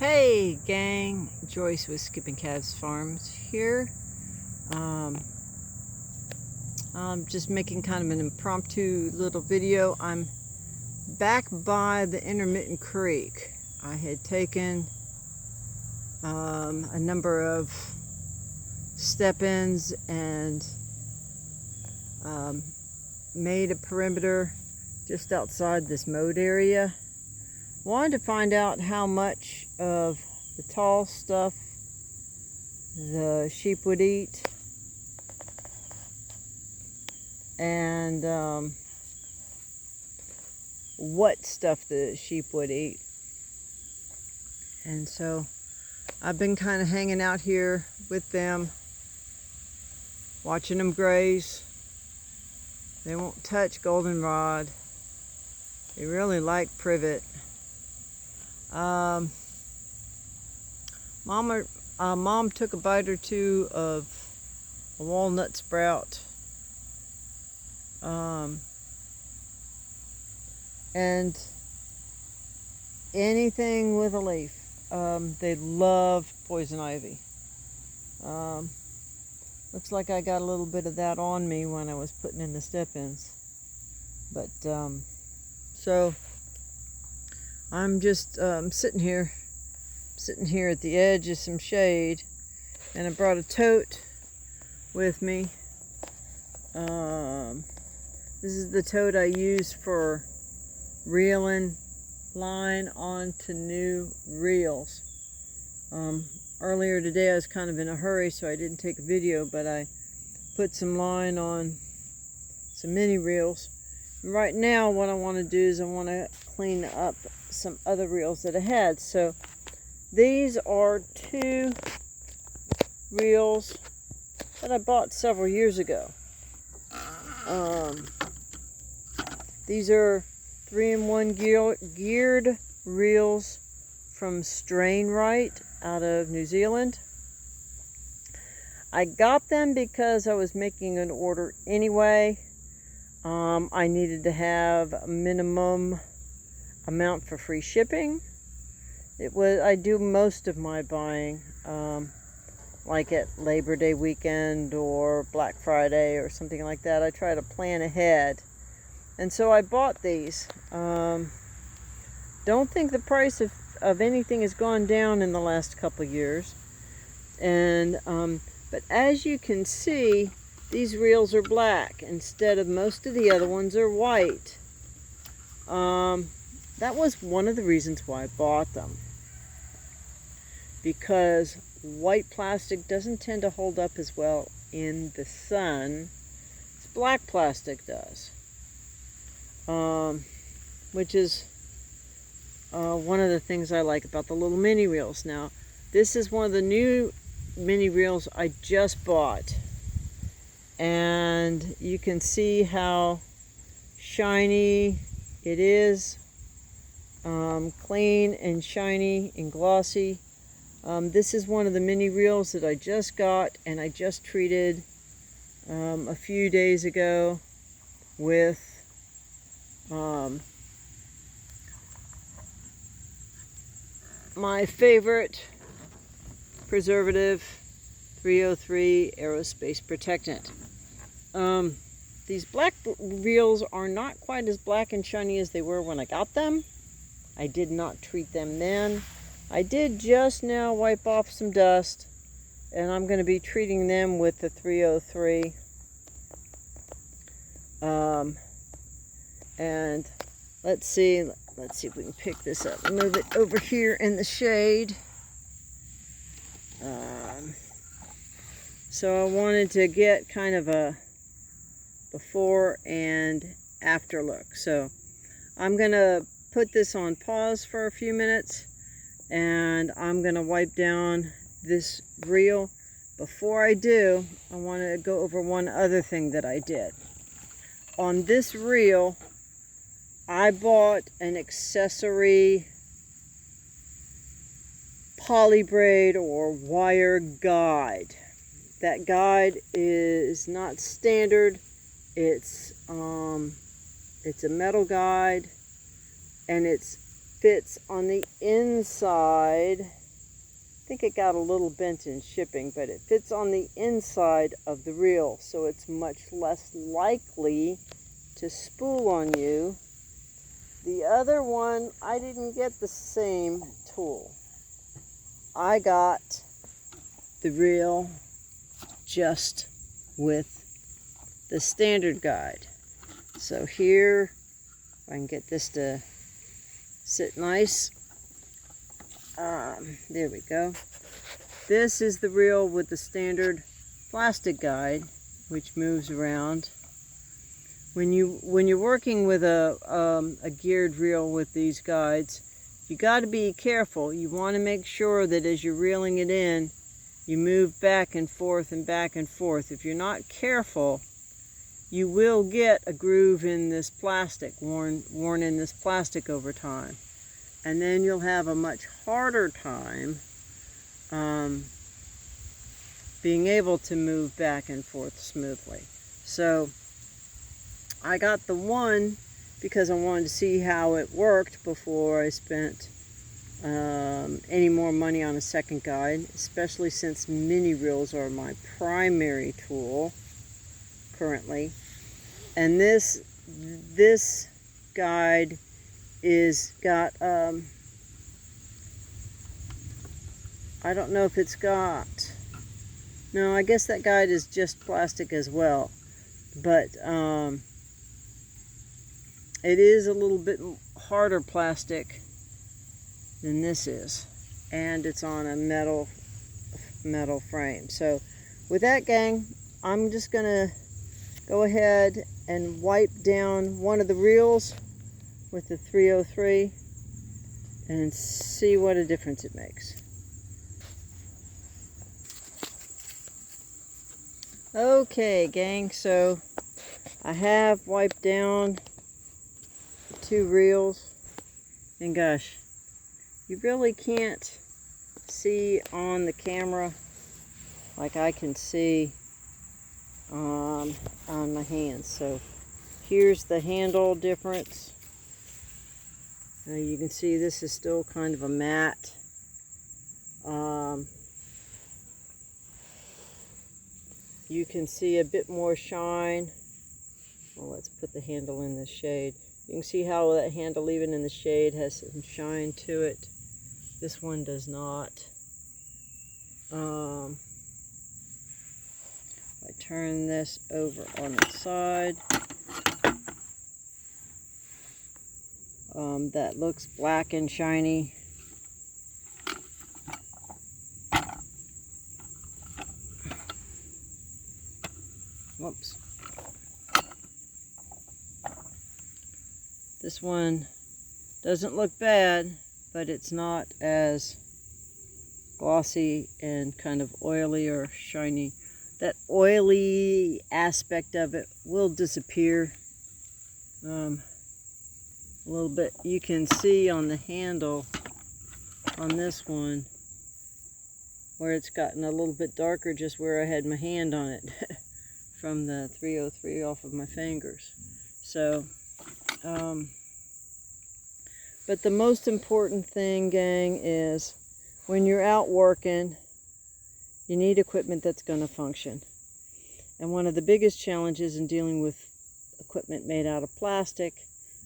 Hey gang, Joyce with Skipping Calves Farms here. Um, I'm just making kind of an impromptu little video. I'm back by the intermittent creek. I had taken a number of step-ins and made a perimeter just outside this mowed area. Wanted to find out how much of the tall stuff the sheep would eat, and what stuff the sheep would eat. And so I've been kind of hanging out here with them, watching them graze. They won't touch goldenrod. They really like privet. Mom took a bite or two of a walnut sprout, and anything with a leaf. They love poison ivy. Looks like I got a little bit of that on me when I was putting in the step-ins. But so I'm just sitting here at the edge of some shade, and I brought a tote with me. This is the tote I use for reeling line onto new reels. Earlier today I was kind of in a hurry, so I didn't take a video, but I put some line on some mini reels. Right now what I want to do is I want to clean up some other reels that I had. So these are two reels that I bought several years ago. These are 3-in-1 geared reels from Strainright out of New Zealand. I got them because I was making an order anyway. I needed to have a minimum amount for free shipping. I do most of my buying like at Labor Day weekend or Black Friday or something like that. I try to plan ahead, and so I bought these. Don't think the price of anything has gone down in the last couple of years, and but as you can see, these reels are black instead of most of the other ones are white. That was one of the reasons why I bought them, because white plastic doesn't tend to hold up as well in the sun as black plastic does, which is one of the things I like about the little mini reels. Now, this is one of the new mini reels I just bought, and you can see how shiny it is, clean and shiny and glossy. This is one of the mini reels that I just got, and I just treated a few days ago with my favorite preservative, 303 aerospace protectant. These black reels are not quite as black and shiny as they were when I got them. I did not treat them then. I did just now wipe off some dust, and I'm going to be treating them with the 303. And let's see if we can pick this up and move it over here in the shade. So I wanted to get kind of a before and after look. So I'm going to put this on pause for a few minutes, and I'm going to wipe down this reel. Before I do, I want to go over one other thing that I did. On this reel, I bought an accessory poly braid or wire guide. That guide is not standard. It's a metal guide, and it's fits on the inside. I think it got a little bent in shipping, but it fits on the inside of the reel, so it's much less likely to spool on you. The other one, I didn't get the same tool. I got the reel just with the standard guide. So here, if I can get this to sit nice. There we go. This is the reel with the standard plastic guide, which moves around. When you're working with a geared reel with these guides, you got to be careful. You want to make sure that as you're reeling it in, you move back and forth and back and forth. If you're not careful, you will get a groove in this plastic, worn in this plastic over time. And then you'll have a much harder time being able to move back and forth smoothly. So I got the one because I wanted to see how it worked before I spent any more money on a second guide, especially since mini reels are my primary tool currently. And this guide is got I don't know if it's got, no, I guess that guide is just plastic as well, but it is a little bit harder plastic than this is, and it's on a metal frame. So with that, gang, I'm just gonna go ahead and wipe down one of the reels with the 303 and see what a difference it makes. Okay, gang, so I have wiped down the 2 reels, and gosh, you really can't see on the camera like I can see on my hands. So here's the handle difference. You can see this is still kind of a matte. You can see a bit more shine. Well, let's put the handle in the shade. You can see how that handle, even in the shade, has some shine to it. This one does not. I turn this over on the side. That looks black and shiny. Whoops. This one doesn't look bad, but it's not as glossy and kind of oily or shiny. That oily aspect of it will disappear a little bit. You can see on the handle on this one where it's gotten a little bit darker just where I had my hand on it from the 303 off of my fingers. So but the most important thing, gang, is when you're out working, you need equipment that's going to function. And one of the biggest challenges in dealing with equipment made out of plastic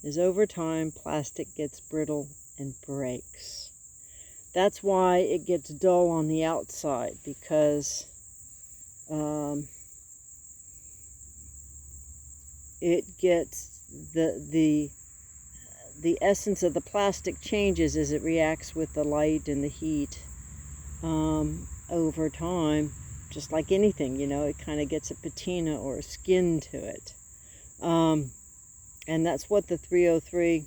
is over time, plastic gets brittle and breaks. That's why it gets dull on the outside, because it gets the essence of the plastic changes as it reacts with the light and the heat over time. Just like anything, you know, it kind of gets a patina or a skin to it. And that's what the 303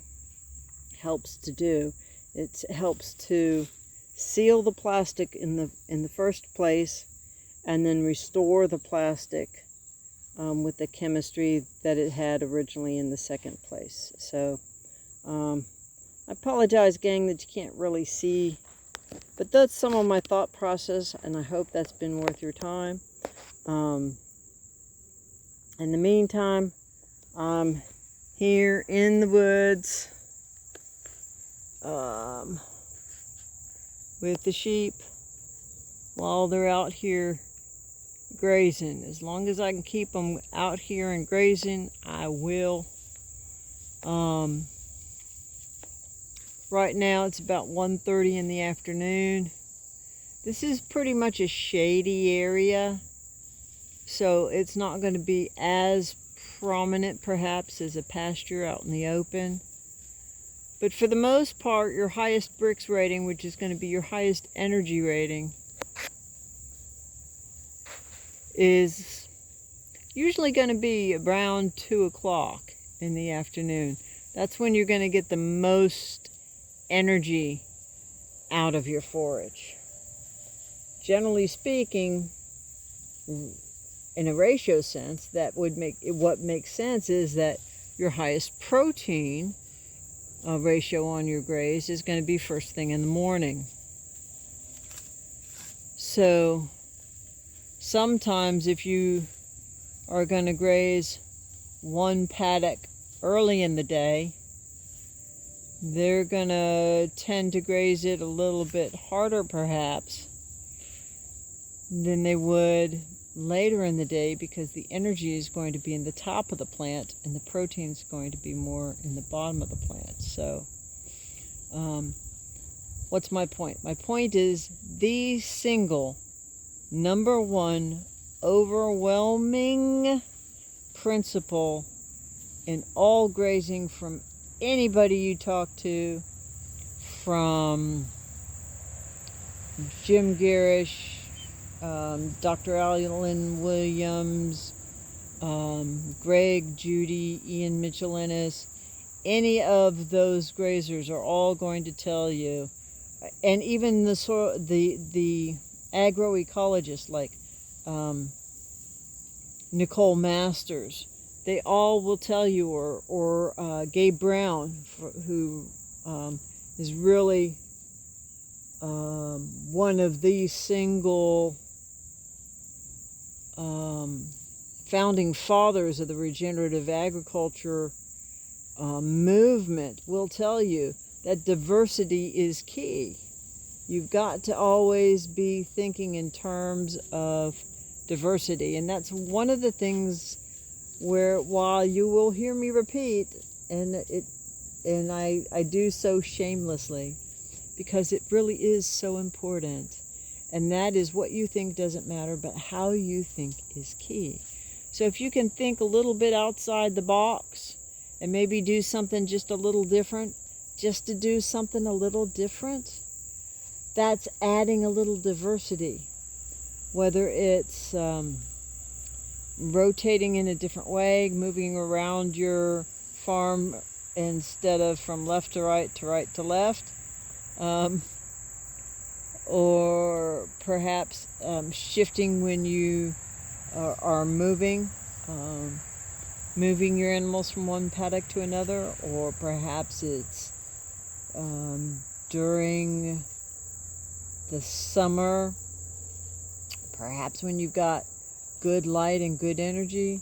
helps to do. It helps to seal the plastic in the first place, and then restore the plastic with the chemistry that it had originally in the second place. So I apologize, gang, that you can't really see, but that's some of my thought process, and I hope that's been worth your time. In the meantime, I'm here in the woods with the sheep while they're out here grazing. As long as I can keep them out here and grazing, I will. Right now it's about 1:30 in the afternoon. This is pretty much a shady area, so it's not going to be as prominent perhaps as a pasture out in the open. But for the most part, your highest bricks rating, which is going to be your highest energy rating, is usually going to be around 2 o'clock in the afternoon. That's when you're going to get the most energy out of your forage. Generally speaking, in a ratio sense, that would make what makes sense is that your highest protein ratio on your graze is going to be first thing in the morning. So sometimes if you are going to graze one paddock early in the day, they're going to tend to graze it a little bit harder perhaps than they would later in the day, because the energy is going to be in the top of the plant and the protein is going to be more in the bottom of the plant. So what's my point? My point is the single number one overwhelming principle in all grazing, from anybody you talk to, from Jim Garish, Dr. Alan Williams, Greg, Judy, Ian Michelinus, any of those grazers are all going to tell you, and even the agroecologists like Nicole Masters, they all will tell you, or Gabe Brown, who is really one of the single founding fathers of the regenerative agriculture movement, will tell you that diversity is key. You've got to always be thinking in terms of diversity, and that's one of the things where, while you will hear me repeat, and I do so shamelessly, because it really is so important, and that is what you think doesn't matter, but how you think is key. So if you can think a little bit outside the box and maybe do something just a little different, just to do something a little different, that's adding a little diversity. Whether it's rotating in a different way, moving around your farm instead of from left to right to left, or perhaps shifting when you are moving your animals from one paddock to another, or perhaps it's during the summer, perhaps when you've got good light and good energy,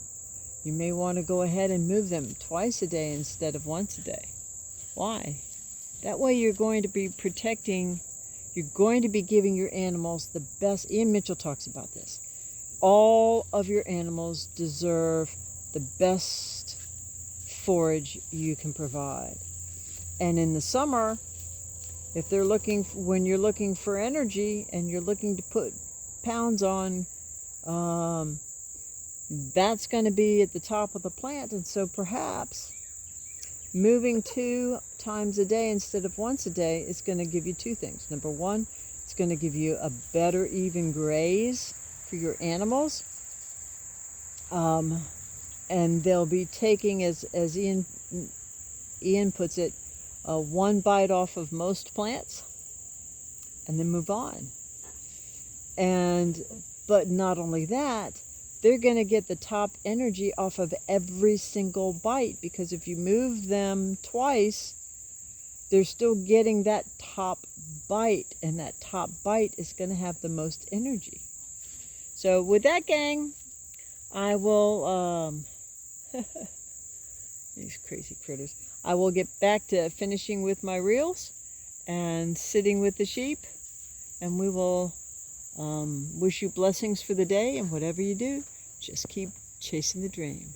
you may want to go ahead and move them twice a day instead of once a day. Why? That way you're going to be protecting, you're going to be giving your animals the best. Ian Mitchell talks about this. All of your animals deserve the best forage you can provide. And in the summer, if they're looking, when you're looking for energy and you're looking to put pounds on, that's going to be at the top of the plant. And so perhaps moving 2 times a day instead of once a day is going to give you 2 things. Number one, it's going to give you a better even graze for your animals. And they'll be taking, as Ian puts it, one bite off of most plants and then move on. But not only that, they're going to get the top energy off of every single bite, because if you move them twice, they're still getting that top bite, and that top bite is going to have the most energy. So with that, gang, I will, these crazy critters, I will get back to finishing with my reels. and sitting with the sheep, and we will wish you blessings for the day, and whatever you do, just keep chasing the dream.